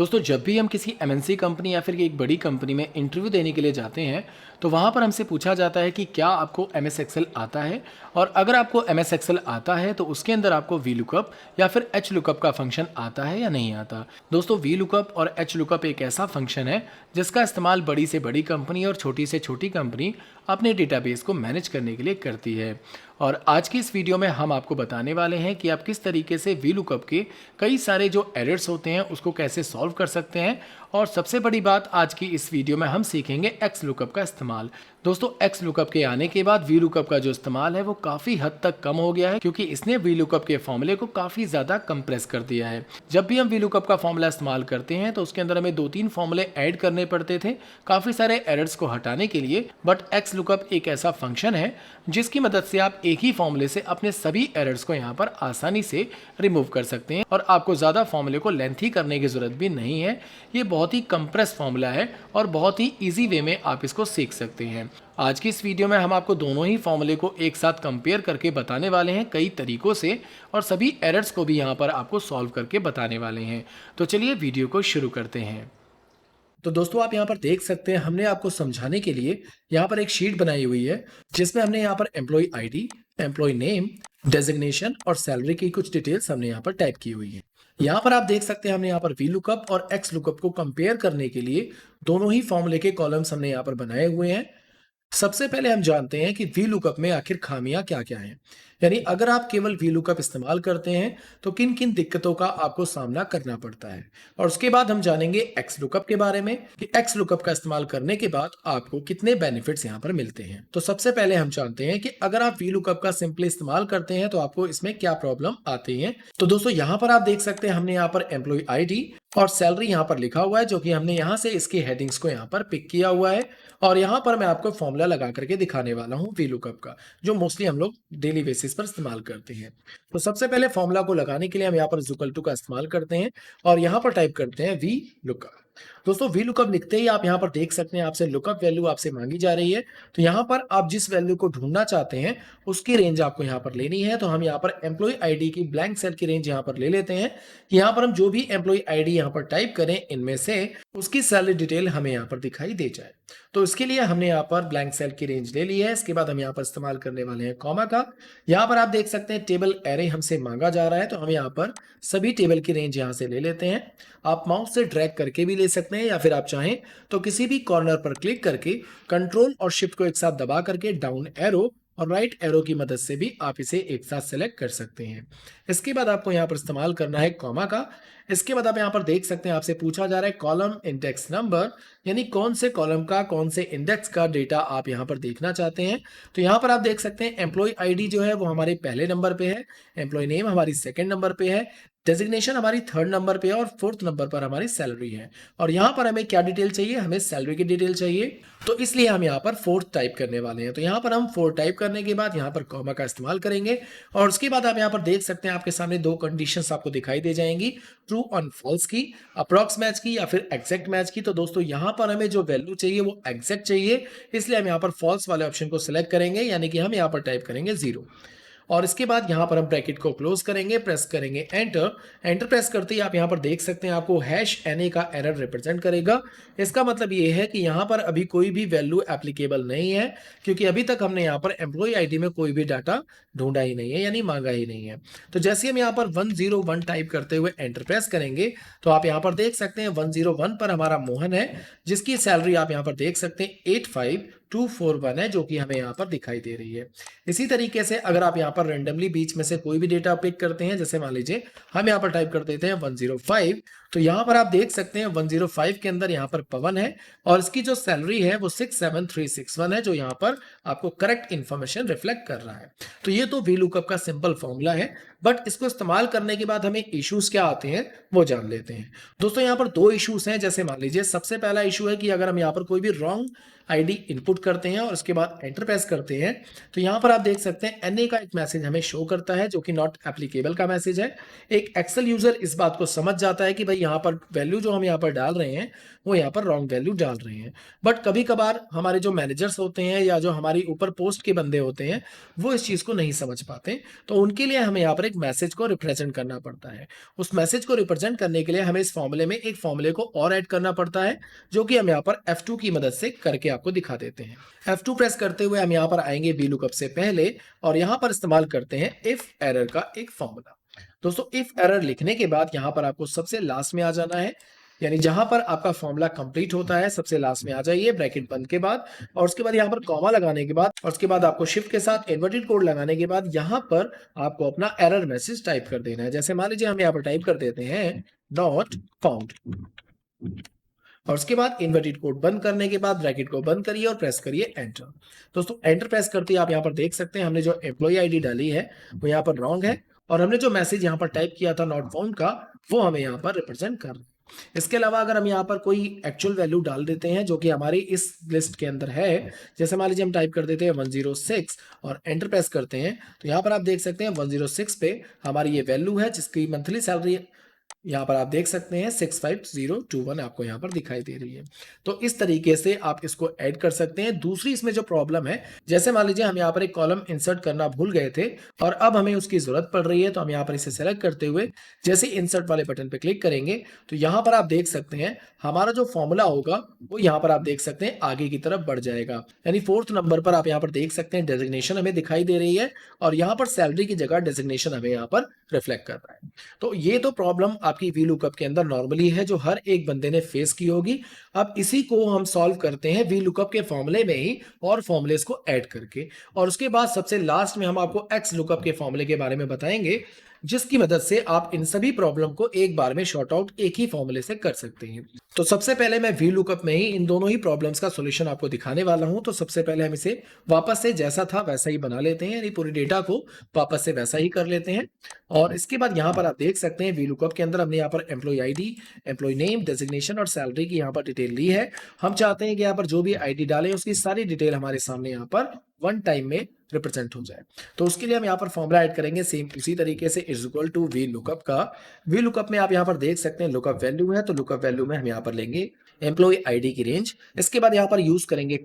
दोस्तों जब भी हम किसी एमएनसी कंपनी या फिर एक बड़ी कंपनी में इंटरव्यू देने के लिए जाते हैं तो वहाँ पर हमसे पूछा जाता है कि क्या आपको एमएस एक्सेल आता है। और अगर आपको एमएस एक्सेल आता है तो उसके अंदर आपको वी लुकअप या फिर एच लुकअप का फंक्शन आता है या नहीं आता। दोस्तों वी लुकअप और एच लुकअप एक ऐसा फंक्शन है जिसका इस्तेमाल बड़ी से बड़ी कंपनी और छोटी से छोटी कंपनी अपने डेटाबेस को मैनेज करने के लिए करती है। और आज की इस वीडियो में हम आपको बताने वाले हैं कि आप किस तरीके से वी लुकअप के कई सारे जो एरर्स होते हैं उसको कैसे सॉल्व कर सकते हैं। और सबसे बड़ी बात, आज की इस वीडियो में हम सीखेंगे एक्स लुकअप का इस्तेमाल। दोस्तों एक्स लुकअप के आने के बाद वी लुकअप का जो इस्तेमाल है वो काफ़ी हद तक कम हो गया है, क्योंकि इसने वी लुकअप के फॉर्मूले को काफ़ी ज़्यादा कंप्रेस कर दिया है। जब भी हम वी लुकअप का फॉर्मूला इस्तेमाल करते हैं तो उसके अंदर हमें 2-3 फॉर्मूले ऐड करने पड़ते थे काफ़ी सारे एरर्स को हटाने के लिए। बट एक्स लुकअप एक ऐसा फंक्शन है जिसकी मदद से आप एक ही फॉर्मूले से अपने सभी एरर्स को यहाँ पर आसानी से रिमूव कर सकते हैं और आपको ज़्यादा फॉर्मूले को लेंथी करने की ज़रूरत भी नहीं है। ये बहुत ही कंप्रेस फॉर्मूला है और बहुत ही ईजी वे में आप इसको सीख सकते हैं। आज की इस वीडियो में हम आपको दोनों ही फॉर्मूले को एक साथ कंपेयर करके बताने वाले हैं कई तरीकों से, और सभी एरर्स को भी यहाँ पर आपको सॉल्व करके बताने वाले हैं। तो चलिए वीडियो को शुरू करते हैं। तो दोस्तों आप यहाँ पर देख सकते हैं हमने आपको समझाने के लिए यहाँ पर एक शीट बनाई हुई है जिसमें हमने यहाँ पर employee ID, employee name, designation और सैलरी की कुछ डिटेल्स हमने यहाँ पर टाइप की हुई है। यहाँ पर आप देख सकते हैं हमने यहाँ पर वी लुकअप और एक्स लुकअप को कंपेयर करने के लिए दोनों ही फॉर्मूले के कॉलम्स हमने यहाँ पर बनाए हुए हैं। सबसे पहले हम जानते हैं कि वी लुकअप में आखिर खामियां क्या क्या हैं, यानी अगर आप केवल वी लुकअप इस्तेमाल करते हैं तो किन किन दिक्कतों का आपको सामना करना पड़ता है। और उसके बाद हम जानेंगे एक्स लुकअप के बारे में कि एक्स लुकअप का इस्तेमाल करने के बाद आपको कितने बेनिफिट्स यहाँ पर मिलते हैं। तो सबसे पहले हम जानते हैं कि अगर आप वी लुकअप का सिंपली इस्तेमाल करते हैं तो आपको इसमें क्या प्रॉब्लम आती है। तो दोस्तों यहाँ पर आप देख सकते हैं हमने यहाँ पर एम्प्लॉय आईडी और सैलरी यहाँ पर लिखा हुआ है, जो कि हमने यहाँ से इसकी हेडिंग्स को यहाँ पर पिक किया हुआ है। और यहाँ पर मैं आपको फॉर्मूला लगा करके दिखाने वाला हूँ वी लुकअप का, जो मोस्टली हम लोग डेली बेसिस पर इस्तेमाल करते हैं। तो सबसे पहले फॉर्मूला को लगाने के लिए हम यहाँ पर इक्वल टू का इस्तेमाल करते हैं और यहाँ पर टाइप करते हैं वी लुकअप। दोस्तों वी लुकअप लिखते ही आप यहाँ पर देख सकते हैं आपसे लुकअप वैल्यू आपसे मांगी जा रही है। तो यहाँ पर आप जिस वैल्यू को ढूंढना चाहते हैं उसकी रेंज आपको यहाँ पर लेनी है। तो हम यहाँ पर एम्प्लॉय आईडी की ब्लैंक सेल की रेंज यहाँ पर ले लेते हैं। यहाँ पर हम जो भी एम्प्लॉय आईडी यहाँ पर टाइप करें इनमें से उसकी सैलरी डिटेल हमें यहाँ पर दिखाई दे जाए। तो इसके लिए हमने यहाँ पर ब्लैंक सेल की रेंज ले ली है। इसके बाद हम यहाँ पर इस्तेमाल करने वाले हैं कॉमा का। यहाँ पर आप देख सकते हैं टेबल एरे हमसे मांगा जा रहा है, तो हम यहाँ पर सभी टेबल की रेंज यहाँ से ले लेते हैं। आप माउस से ड्रैग करके भी ले सकते हैं या फिर आप चाहें तो किसी भी कॉर्नर पर क्लिक करके कंट्रोल और शिफ्ट को एक साथ दबा करके डाउन एरो और राइट एरो की मदद से भी आप इसे एक साथ सेलेक्ट कर सकते हैं। इसके बाद आपको यहाँ पर इस्तेमाल करना है कॉमा का। इसके बाद आप यहाँ पर देख सकते हैं आपसे पूछा जा रहा है कॉलम इंडेक्स नंबर, यानी कौन से कॉलम का कौन से इंडेक्स का डेटा आप यहाँ पर देखना चाहते हैं। तो यहाँ पर आप देख सकते हैं एम्प्लॉय आईडी जो है वो हमारे पहले नंबर पे है, एम्प्लॉय नेम हमारी सेकंड नंबर पे है, डेजिग्नेशन हमारी थर्ड नंबर पे है और फोर्थ नंबर पर हमारी सैलरी है। और यहाँ पर हमें क्या डिटेल चाहिए, हमें सैलरी की डिटेल चाहिए। तो इसलिए हम यहाँ पर फोर्थ टाइप करने वाले हैं। तो यहाँ पर हम फोर्थ टाइप करने के बाद यहाँ पर कॉमा का इस्तेमाल करेंगे और उसके बाद आप यहाँ पर देख सकते हैं आपके सामने दो कंडीशंस आपको दिखाई दे जाएंगी, ट्रू और फॉल्स की, अप्रॉक्स मैच की या फिर एग्जैक्ट मैच की। तो दोस्तों यहाँ पर हमें जो वैल्यू चाहिए वो एग्जैक्ट चाहिए, इसलिए हम यहाँ पर फॉल्स वाले ऑप्शन को सिलेक्ट करेंगे, यानी कि हम यहाँ पर टाइप करेंगे 0। और इसके बाद यहाँ पर हम ब्रैकेट को क्लोज करेंगे, प्रेस करेंगे एंटर। एंटर प्रेस करते ही आप यहाँ पर देख सकते हैं आपको #NA का एरर रिप्रेजेंट करेगा। इसका मतलब ये है कि यहाँ पर अभी कोई भी वैल्यू एप्लीकेबल नहीं है, क्योंकि अभी तक हमने यहाँ पर एम्प्लॉय आईडी में कोई भी डाटा ढूंढा ही नहीं है, यानी मांगा ही नहीं है। तो जैसे हम यहाँ पर 101 टाइप करते हुए एंटर प्रेस करेंगे तो आप यहाँ पर देख सकते हैं 101 पर हमारा मोहन है, जिसकी सैलरी आप यहाँ पर देख सकते हैं 85241 है, जो कि हमें यहाँ पर दिखाई दे रही है। इसी तरीके से अगर आप यहाँ पर रेंडमली बीच में से कोई भी डेटा पिक करते हैं, जैसे मान लीजिए हम यहाँ पर टाइप कर देते हैं 105, तो यहाँ पर आप देख सकते हैं 105 के अंदर यहाँ पर पवन है और इसकी जो सैलरी है वो 67361 है, जो यहाँ पर आपको करेक्ट इंफॉर्मेशन रिफ्लेक्ट कर रहा है। तो ये तो वी लुकअप का सिंपल फॉर्मूला है, बट इसको इस्तेमाल करने के बाद हमें इश्यूज क्या आते हैं वो जान लेते हैं। दोस्तों यहाँ पर दो इश्यूज हैं। जैसे मान लीजिए सबसे पहला इशू है कि अगर हम यहाँ पर कोई भी रॉन्ग आईडी इनपुट करते हैं और उसके बाद एंटर प्रेस करते हैं तो यहाँ पर आप देख सकते हैं NA का एक मैसेज हमें शो करता है, जो कि नॉट एप्लीकेबल का मैसेज है। एक एक्सेल यूजर इस बात को समझ जाता है कि भाई यहाँ पर वैल्यू जो हम यहाँ पर डाल रहे हैं वो यहाँ पर रॉन्ग वैल्यू डाल रहे हैं। बट कभी कभार हमारे जो मैनेजर्स होते हैं या जो हमारी ऊपर पोस्ट के बंदे होते हैं वो इस चीज़ को नहीं समझ पाते, तो उनके लिए हमें यहाँ पर एक मैसेज को रिप्रेजेंट करना पड़ता है। उस मैसेज को रिप्रेजेंट करने के लिए हमें इस फॉर्मूले में एक फॉर्मूले को और ऐड करना पड़ता है, जो कि हम यहाँ पर F2 की मदद से करके आपको दिखा देते हैं। F2 प्रेस करते हुए हम यहाँ पर आएंगे VLOOKUP से पहले और यहाँ पर इस्तेमाल करते हैं इफ एरर का एक फॉर्मूला। दोस्तों इफ एरर लिखने के बाद यहाँ पर आपको सबसे लास्ट में आ जाना है, यानी जहां पर आपका फॉर्मूला कंप्लीट होता है सबसे लास्ट में आ जाइए ब्रैकेट बंद के बाद, और उसके बाद यहाँ पर कॉमा लगाने के बाद और उसके बाद आपको शिफ्ट के साथ इन्वर्टेड कोड लगाने के बाद यहाँ पर आपको अपना एरर मैसेज टाइप कर देना है। जैसे मान लीजिए हम यहाँ पर टाइप कर देते हैं नॉट फाउंड, और उसके बाद इन्वर्टेड कोड बंद करने के बाद ब्रैकेट को बंद करिए और प्रेस करिए एंटर। दोस्तों एंटर प्रेस करते ही आप यहाँ पर देख सकते हैं हमने जो एम्प्लॉय आईडी डाली है वो यहाँ पर रॉन्ग है, और हमने जो मैसेज यहाँ पर टाइप किया था नॉट फाउंड का वो हमें यहाँ पर रिप्रेजेंट कर रहा है। इसके अलावा अगर हम यहाँ पर कोई एक्चुअल वैल्यू डाल देते हैं जो कि हमारी इस लिस्ट के अंदर है, जैसे मान लीजिए हम टाइप कर देते हैं 106 और एंटर प्रेस करते हैं, तो यहाँ पर आप देख सकते हैं 106 पे हमारी ये वैल्यू है जिसकी मंथली सैलरी यहाँ पर आप देख सकते हैं 65021 आपको यहाँ पर दिखाई दे रही है। तो इस तरीके से आप इसको ऐड कर सकते हैं। दूसरी इसमें जो प्रॉब्लम है, जैसे मान लीजिए हम यहाँ पर एक कॉलम इंसर्ट करना भूल गए थे और अब हमें उसकी जरूरत पड़ रही है, तो हम यहाँ पर इसे सेलेक्ट करते हुए जैसे इंसर्ट वाले बटन पे क्लिक करेंगे तो यहाँ पर आप देख सकते हैं हमारा जो फॉर्मूला होगा वो यहाँ पर आप देख सकते हैं आगे की तरफ बढ़ जाएगा। यानी 4th नंबर पर आप यहाँ पर देख सकते हैं डेजिग्नेशन हमें दिखाई दे रही है और यहाँ पर सैलरी की जगह डेजिग्नेशन हमें यहाँ पर रिफ्लेक्ट कर रहा है। तो ये तो प्रॉब्लम आपकी VLOOKUP के अंदर नॉर्मली है जो हर एक बंदे ने फेस की होगी। अब इसी को हम सॉल्व करते हैं VLOOKUP के फॉर्मूले में ही और फॉर्मूलेस को ऐड करके, और उसके बाद सबसे लास्ट में हम आपको XLOOKUP के फॉर्मूले के बारे में बताएंगे जिसकी मदद से आप इन सभी प्रॉब्लम को एक बार में शॉर्ट आउट एक ही फॉर्मूले से कर सकते हैं। तो सबसे पहले मैं VLOOKUP में ही इन दोनों ही प्रॉब्लम्स का सॉल्यूशन आपको दिखाने वाला हूं। तो सबसे पहले हम इसे वापस से जैसा था वैसा ही बना लेते हैं, यानी पूरी डेटा को वापस से वैसा ही कर लेते हैं। और इसके बाद यहाँ पर आप देख सकते हैं VLOOKUP के अंदर हमने यहाँ पर employee ID, employee name, designation और सैलरी की यहाँ पर डिटेल ली है। हम चाहते हैं कि यहाँ पर जो भी आईडी डालें उसकी सारी डिटेल हमारे सामने यहाँ पर वन टाइम में रिप्रेजेंट हो जाए। तो उसके लिए हम यहाँ पर फॉर्मूला ऐड करेंगे सेम उसी तरीके से इज इक्वल टू VLOOKUP का। VLOOKUP में आप यहाँ पर देख सकते हैं लुकअप वैल्यू है, तो लुकअप वैल्यू में हम यहाँ पर लेंगे एम्प्लॉय आईडी की रेंज। इसके बाद यहाँ पर यूज करेंगे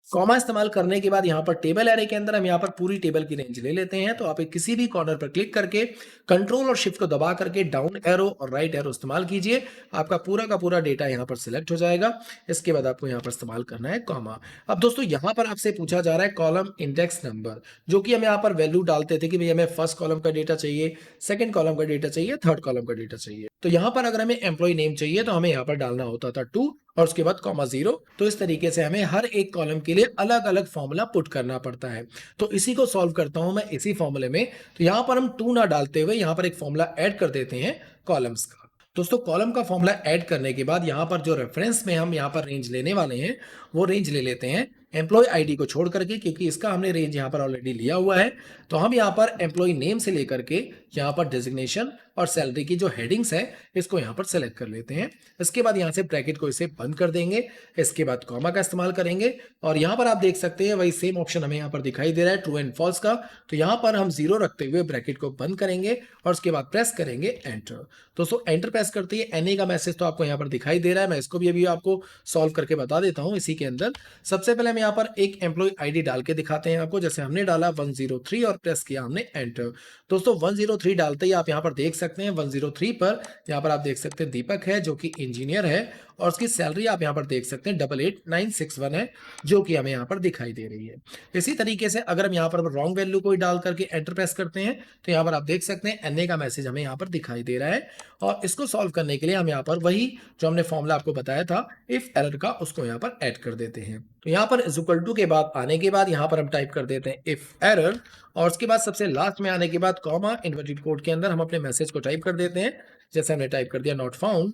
कॉमा इस्तेमाल करने के बाद यहाँ पर टेबल एरे के अंदर हम यहाँ पर पूरी टेबल की रेंज ले लेते हैं। तो आप किसी भी कॉर्नर पर क्लिक करके कंट्रोल और शिफ्ट को दबा करके डाउन एरो और राइट एरो इस्तेमाल कीजिए, आपका पूरा का पूरा डेटा यहाँ पर सिलेक्ट हो जाएगा। इसके बाद आपको यहाँ पर इस्तेमाल करना है कॉमा। अब दोस्तों यहाँ पर आपसे पूछा जा रहा है कॉलम इंडेक्स नंबर, जो कि हम यहाँ पर वैल्यू डालते थे कि भाई हमें फर्स्ट कॉलम का डेटा चाहिए, सेकंड कॉलम का डेटा चाहिए, थर्ड कॉलम का डेटा चाहिए। तो यहाँ पर अगर हमें एम्प्लॉय नेम चाहिए तो हमें यहाँ पर डालना होता था 2 और उसके बाद (0). तो इस तरीके से हमें हर एक कॉलम के लिए अलग अलग फॉर्मूला पुट करना पड़ता है। तो इसी को सॉल्व करता हूं मैं इसी फॉर्मूले में। तो यहाँ पर हम 2 ना डालते हुए यहाँ पर एक फॉर्मूला ऐड कर देते हैं कॉलम्स का। दोस्तों कॉलम का फॉर्मूला ऐड करने के बाद यहाँ पर जो रेफरेंस में हम यहाँ पर रेंज लेने वाले हैं वो रेंज ले लेते हैं एम्प्लॉय आईडी को छोड़ करके, क्योंकि इसका हमने रेंज यहाँ पर ऑलरेडी लिया हुआ है। तो हम यहाँ पर एम्प्लॉय नेम से लेकर के यहाँ पर डेजिग्नेशन और सैलरी की जो हेडिंग्स है इसको यहाँ पर सेलेक्ट कर लेते हैं। इसके बाद यहाँ से ब्रैकेट को इसे बंद कर देंगे, इसके बाद कॉमा का इस्तेमाल करेंगे और यहाँ पर आप देख सकते हैं वही सेम ऑप्शन हमें यहाँ पर दिखाई दे रहा है ट्रू एंड फॉल्स का। तो यहाँ पर हम 0 रखते हुए ब्रैकेट को बंद करेंगे और उसके बाद प्रेस करेंगे एंटर। दोस्तों एंटर प्रेस करते ही एनए का मैसेज तो आपको यहाँ पर दिखाई दे रहा है। मैं इसको भी अभी आपको सॉल्व करके बता देता हूँ। इसी के अंदर सबसे पहले हम यहाँ पर एक एम्प्लॉय आईडी डाल के दिखाते हैं आपको। जैसे हमने डाला 103 और प्रेस किया हमने एंटर। दोस्तों 103 डालते ही आप यहाँ पर देख सकते हैं 103 पर यहाँ पर आप देख सकते हैं दीपक है जो कि इंजीनियर है और उसकी सैलरी आप यहाँ पर देख सकते हैं 88961 है जो कि हमें यहाँ पर दिखाई दे रही है। इसी तरीके से अगर हम यहाँ पर रॉन्ग वैल्यू कोई डाल करके एंटर प्रेस करते हैं तो यहाँ पर आप देख सकते हैं एनए का मैसेज हमें यहाँ पर दिखाई दे रहा है। और इसको सॉल्व करने के लिए हम यहाँ पर वही जो हमने फॉर्मूला आपको बताया था इफ एरर का उसको यहाँ पर ऐड कर देते हैं। तो यहाँ पर इज इक्वल टू के बाद आने के बाद यहाँ पर हम टाइप कर देते हैं इफ एरर और उसके बाद सबसे लास्ट में आने के बाद कॉमा इन्वर्टेड कोड के अंदर हम अपने मैसेज को टाइप कर देते हैं। जैसे हमने टाइप कर दिया नॉट फाउंड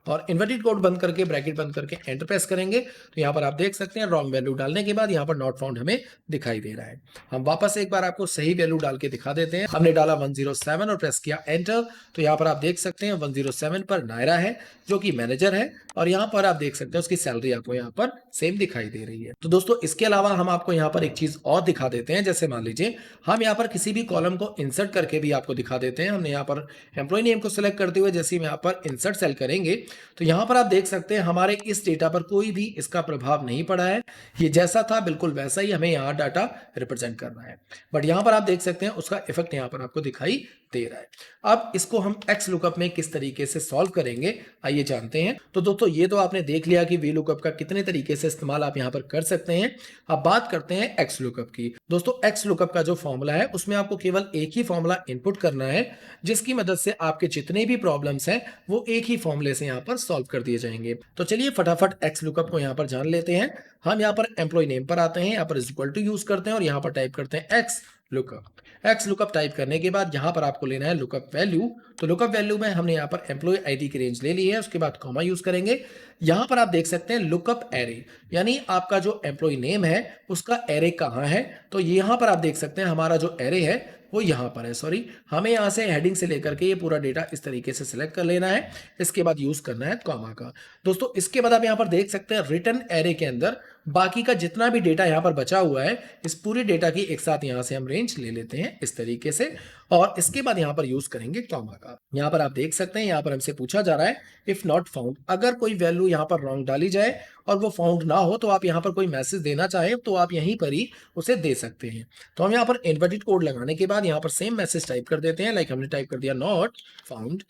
और इन्वर्टेड कोड बंद करके ब्रैकेट बंद करके एंटर प्रेस करेंगे तो यहाँ पर आप देख सकते हैं रॉन्ग वैल्यू डालने के बाद यहाँ पर नॉट फाउंड हमें दिखाई दे रहा है। हम वापस एक बार आपको सही वैल्यू डाल के दिखा देते हैं। हमने डाला 107 और प्रेस किया एंटर। तो यहाँ पर आप देख सकते हैं 107 पर नायरा है जो कि मैनेजर है और यहाँ पर आप देख सकते हैं उसकी सैलरी आपको यहाँ पर सेम दिखाई दे रही है। तो दोस्तों इसके अलावा हम आपको यहाँ पर एक चीज और दिखा देते हैं। जैसे मान लीजिए हम यहाँ पर किसी भी कॉलम को इंसर्ट करके भी आपको दिखा देते हैं। हमने यहाँ पर एम्प्लॉय नेम को सिलेक्ट करते हुए जैसे हम यहाँ पर इंसर्ट सेल करेंगे तो यहाँ पर आप देख सकते हैं हमारे इस डेटा पर कोई भी इसका प्रभाव नहीं पड़ा है। ये जैसा था बिल्कुल वैसा ही हमें यहाँ डाटा रिप्रेजेंट करना है। बट यहाँ पर आप देख सकते हैं उसका इफेक्ट यहाँ पर आपको दिखाई दे रहा है। अब इसको हम एक्स लुकअप में किस तरीके से सॉल्व करेंगे आइए जानते हैं। तो दोस्तों ये तो आपने देख लिया कि वी लुकअप का कितने तरीके से इस्तेमाल आप यहाँ पर कर सकते हैं। अब बात करते हैं एक्स लुकअप की। दोस्तों एक्स लुकअप का जो फॉर्मूला है उसमें आपको केवल एक ही फॉर्मूला इनपुट करना है, जिसकी मदद से आपके जितने भी प्रॉब्लम्स हैं वो एक ही फॉर्मूले से यहाँ पर सॉल्व कर दिए जाएंगे। तो चलिए फटाफट एक्स लुकअप को यहाँ पर जान लेते हैं। हम यहाँ पर एम्प्लॉय नेम पर आते हैं, यहाँ पर इक्वल टू यूज करते हैं और यहाँ पर टाइप करते हैं x lookup. X lookup type करने के बाद यहाँ पर आपको लेना है लुकअप वैल्यू। तो लुकअप वैल्यू में हमने यहाँ पर एम्प्लॉय आईडी की रेंज ले ली है, उसके बाद कॉमा यूज करेंगे। यहाँ पर आप देख सकते हैं लुकअप एरे, यानी आपका जो एम्प्लॉय नेम है उसका एरे कहाँ है। तो यहाँ पर आप देख सकते हैं हमारा जो एरे है वो यहाँ पर है। सॉरी, हमें यहाँ से हेडिंग से लेकर के ये पूरा डेटा इस तरीके से सिलेक्ट कर लेना है, इसके बाद यूज करना है कॉमा का। दोस्तों इसके बाद आप यहाँ पर देख सकते हैं रिटर्न एरे के अंदर बाकी का जितना भी डेटा यहाँ पर बचा हुआ है इस पूरी डेटा की एक साथ यहाँ से हम रेंज ले लेते हैं इस तरीके से, और इसके बाद यहाँ पर यूज करेंगे कॉमा का। यहाँ पर आप देख सकते हैं यहाँ पर हमसे पूछा जा रहा है इफ नॉट फाउंड, अगर कोई वैल्यू यहाँ पर रॉन्ग डाली जाए और वो फाउंड ना हो तो आप यहाँ पर कोई मैसेज देना चाहें तो आप यहीं पर ही उसे दे सकते हैं। तो हम यहाँ पर इन्वर्टेड कोड लगाने के बाद यहाँ पर सेम मैसेज टाइप कर देते हैं, लाइक हमने टाइप कर दिया नॉट फाउंड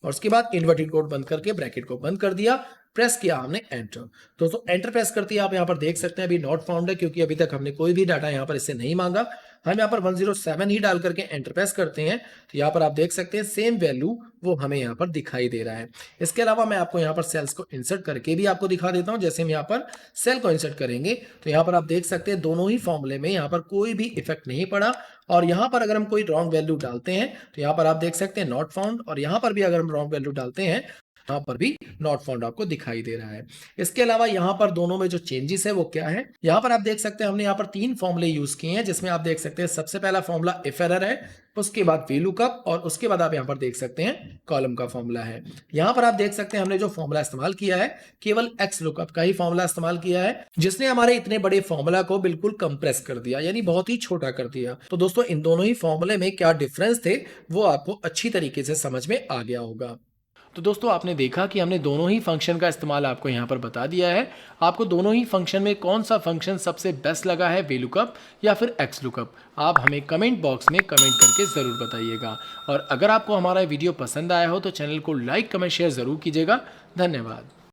और उसके बाद इन्वर्टेड कोड बंद करके ब्रैकेट को बंद कर दिया, प्रेस किया हमने एंटर। दोस्तों एंटर प्रेस करते ही आप यहाँ पर देख सकते हैं अभी नॉट फाउंड है क्योंकि अभी तक हमने कोई भी डाटा यहाँ पर इससे नहीं मांगा। हम यहाँ पर 107 ही डाल करके एंटर प्रेस करते हैं तो यहाँ पर आप देख सकते हैं सेम वैल्यू वो हमें यहाँ पर दिखाई दे रहा है। इसके अलावा मैं आपको यहाँ पर सेल्स को इंसर्ट करके भी आपको दिखा देता हूँ। जैसे हम यहाँ पर सेल को इंसर्ट करेंगे तो यहाँ पर आप देख सकते हैं दोनों ही फॉर्मूले में यहाँ पर कोई भी इफेक्ट नहीं पड़ा, और यहाँ पर अगर हम कोई रॉन्ग वैल्यू डालते हैं तो यहाँ पर आप देख सकते हैं नॉट फाउंड, और यहाँ पर भी अगर हम रॉन्ग वैल्यू डालते हैं यहाँ पर भी नॉट फाउंड आपको दिखाई दे रहा है। इसके अलावा यहाँ पर दोनों में जो चेंजेस है वो क्या है, यहाँ पर आप देख सकते हैं हमने यहाँ पर 3 फॉर्मूले यूज किए हैं, जिसमें आप देख सकते हैं सबसे पहला फॉर्मूला इफ एरर है, उसके बाद वी लुकअप, और उसके बाद आप यहाँ पर देख सकते हैं कॉलम का फॉर्मूला है। यहाँ पर आप देख सकते हैं हमने जो फॉर्मूला इस्तेमाल किया है केवल एक्स लुकअप का ही फॉर्मूला इस्तेमाल किया है, जिसने हमारे इतने बड़े फॉर्मूला को बिल्कुल कंप्रेस कर दिया, यानी बहुत ही छोटा कर दिया। तो दोस्तों इन दोनों ही फॉर्मूले में क्या डिफरेंस थे वो आपको अच्छी तरीके से समझ में आ गया होगा। तो दोस्तों आपने देखा कि हमने दोनों ही फंक्शन का इस्तेमाल आपको यहाँ पर बता दिया है। आपको दोनों ही फंक्शन में कौन सा फंक्शन सबसे बेस्ट लगा है, वी लुकअप या फिर एक्स लुकअप, आप हमें कमेंट बॉक्स में कमेंट करके ज़रूर बताइएगा। और अगर आपको हमारा वीडियो पसंद आया हो तो चैनल को लाइक कमेंट शेयर ज़रूर कीजिएगा। धन्यवाद।